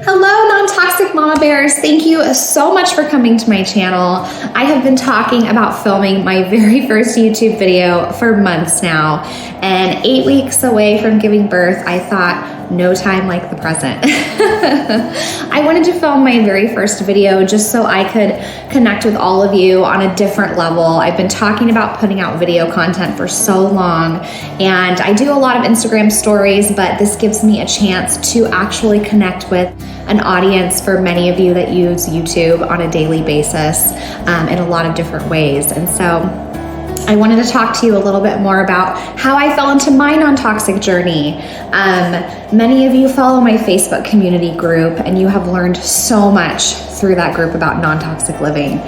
Hello, non-toxic mama bears. Thank you so much for coming to my channel. I have been talking about filming my very first YouTube video for months now, and 8 weeks away from giving birth, I thought, no time like the present. I wanted to film my very first video just so I could connect with all of you on a different level. I've been talking about putting out video content for so long, and I do a lot of Instagram stories, but this gives me a chance to actually connect with an audience for many of you that use YouTube on a daily basis in a lot of different ways. And so I wanted to talk to you a little bit more about how I fell into my non-toxic journey. Many of you follow my Facebook community group, and you have learned so much through that group about non-toxic living.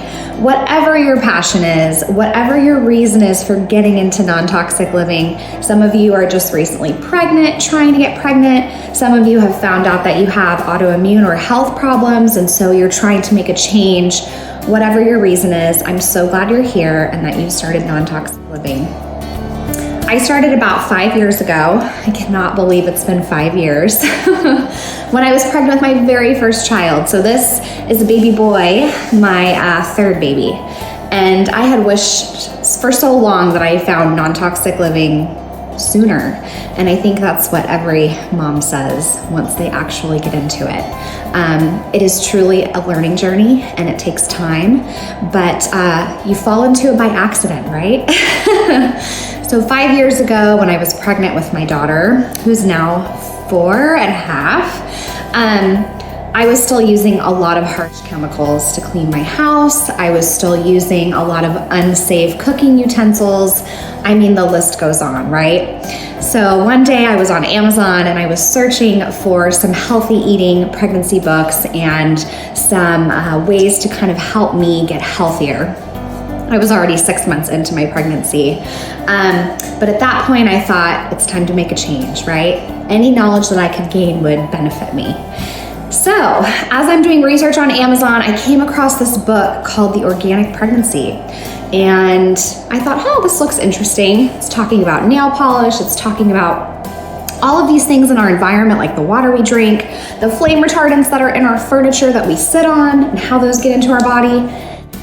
Whatever your passion is, whatever your reason is for getting into non-toxic living, some of you are just recently pregnant, trying to get pregnant. Some of you have found out that you have autoimmune or health problems, and so you're trying to make a change. Whatever your reason is, I'm so glad you're here and that you started non-toxic living. I started about 5 years ago. I cannot believe it's been 5 years. When I was pregnant with my very first child. So this is a baby boy, my third baby. And I had wished for so long that I found non-toxic living sooner. And I think that's what every mom says once they actually get into it. It is truly a learning journey and it takes time, but you fall into it by accident, right? So 5 years ago, when I was pregnant with my daughter, who's now 4.5, I was still using a lot of harsh chemicals to clean my house. I was still using a lot of unsafe cooking utensils. I mean, the list goes on, right? So one day I was on Amazon and I was searching for some healthy eating pregnancy books and some ways to kind of help me get healthier. I was already 6 months into my pregnancy. But at that point I thought it's time to make a change, right? Any knowledge that I could gain would benefit me. So as I'm doing research on Amazon, I came across this book called The Organic Pregnancy. And I thought, oh, this looks interesting. It's talking about nail polish. It's talking about all of these things in our environment, like the water we drink, the flame retardants that are in our furniture that we sit on, and how those get into our body.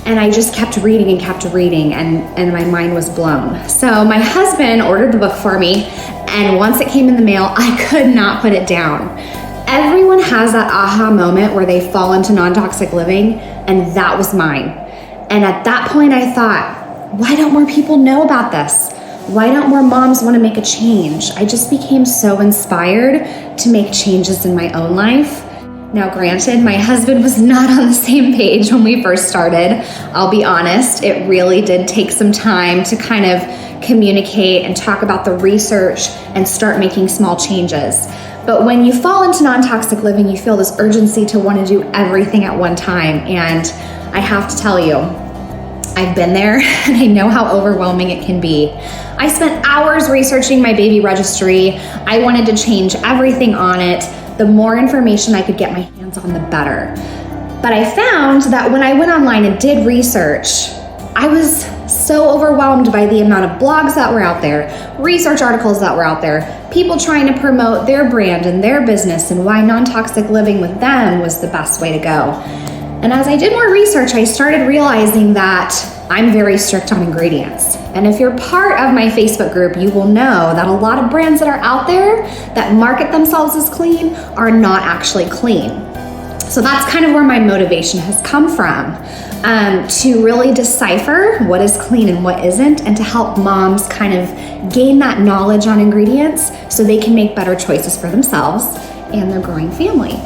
And I just kept reading and my mind was blown. So my husband ordered the book for me, and once it came in the mail, I could not put it down. Everyone has that aha moment where they fall into non-toxic living, and that was mine. And at that point I thought, why don't more people know about this? Why don't more moms want to make a change? I just became so inspired to make changes in my own life. Now granted, my husband was not on the same page when we first started. I'll be honest, it really did take some time to kind of communicate and talk about the research and start making small changes. But when you fall into non-toxic living, you feel this urgency to want to do everything at one time. And I have to tell you, I've been there and I know how overwhelming it can be. I spent hours researching my baby registry. I wanted to change everything on it. The more information I could get my hands on, the better. But I found that when I went online and did research, I was so overwhelmed by the amount of blogs that were out there, research articles that were out there, people trying to promote their brand and their business and why non-toxic living with them was the best way to go. And as I did more research, I started realizing that I'm very strict on ingredients. And if you're part of my Facebook group, you will know that a lot of brands that are out there that market themselves as clean are not actually clean. So that's kind of where my motivation has come from, to really decipher what is clean and what isn't, and to help moms kind of gain that knowledge on ingredients so they can make better choices for themselves and their growing family.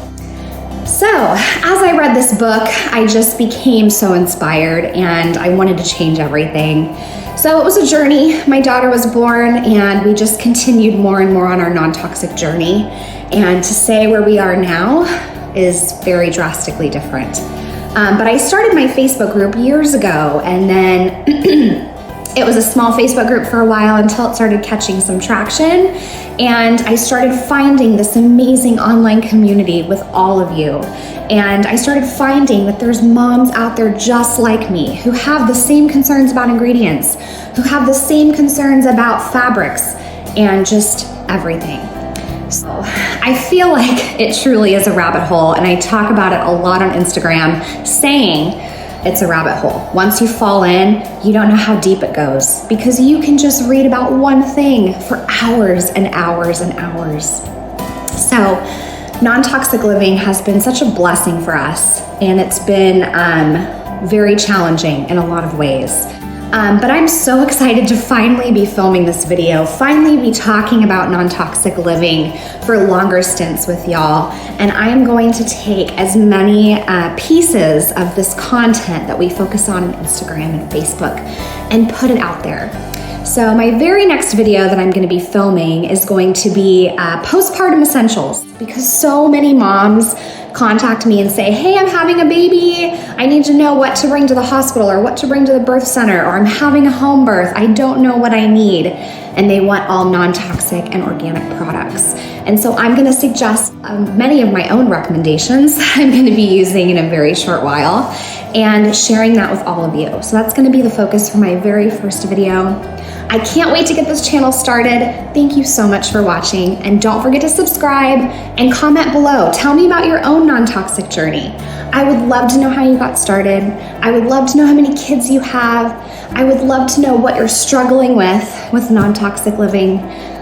So as I read this book, I just became so inspired and I wanted to change everything. So it was a journey. My daughter was born and we just continued more and more on our non-toxic journey. And to say where we are now is very drastically different. But I started my Facebook group years ago, and then it was a small Facebook group for a while until it started catching some traction. And I started finding this amazing online community with all of you. And I started finding that there's moms out there just like me who have the same concerns about ingredients, who have the same concerns about fabrics and just everything. So I feel like it truly is a rabbit hole, and I talk about it a lot on Instagram, saying it's a rabbit hole. Once you fall in, you don't know how deep it goes, because you can just read about one thing for hours and hours and hours. So non-toxic living has been such a blessing for us, and it's been very challenging in a lot of ways. But I'm so excited to finally be filming this video, finally be talking about non-toxic living for longer stints with y'all. And I am going to take as many pieces of this content that we focus on Instagram and Facebook and put it out there. So my very next video that I'm gonna be filming is going to be postpartum essentials, because so many moms contact me and say, hey, I'm having a baby. I need to know what to bring to the hospital or what to bring to the birth center, or I'm having a home birth. I don't know what I need. And they want all non-toxic and organic products. And so I'm gonna suggest many of my own recommendations I'm gonna be using in a very short while and sharing that with all of you. So that's gonna be the focus for my very first video. I can't wait to get this channel started. Thank you so much for watching, and don't forget to subscribe and comment below. Tell me about your own non-toxic journey. I would love to know how you got started. I would love to know how many kids you have. I would love to know what you're struggling with non-toxic living.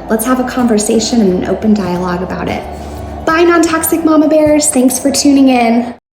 Let's have a conversation and an open dialogue about it. Bye, non-toxic mama bears. Thanks for tuning in.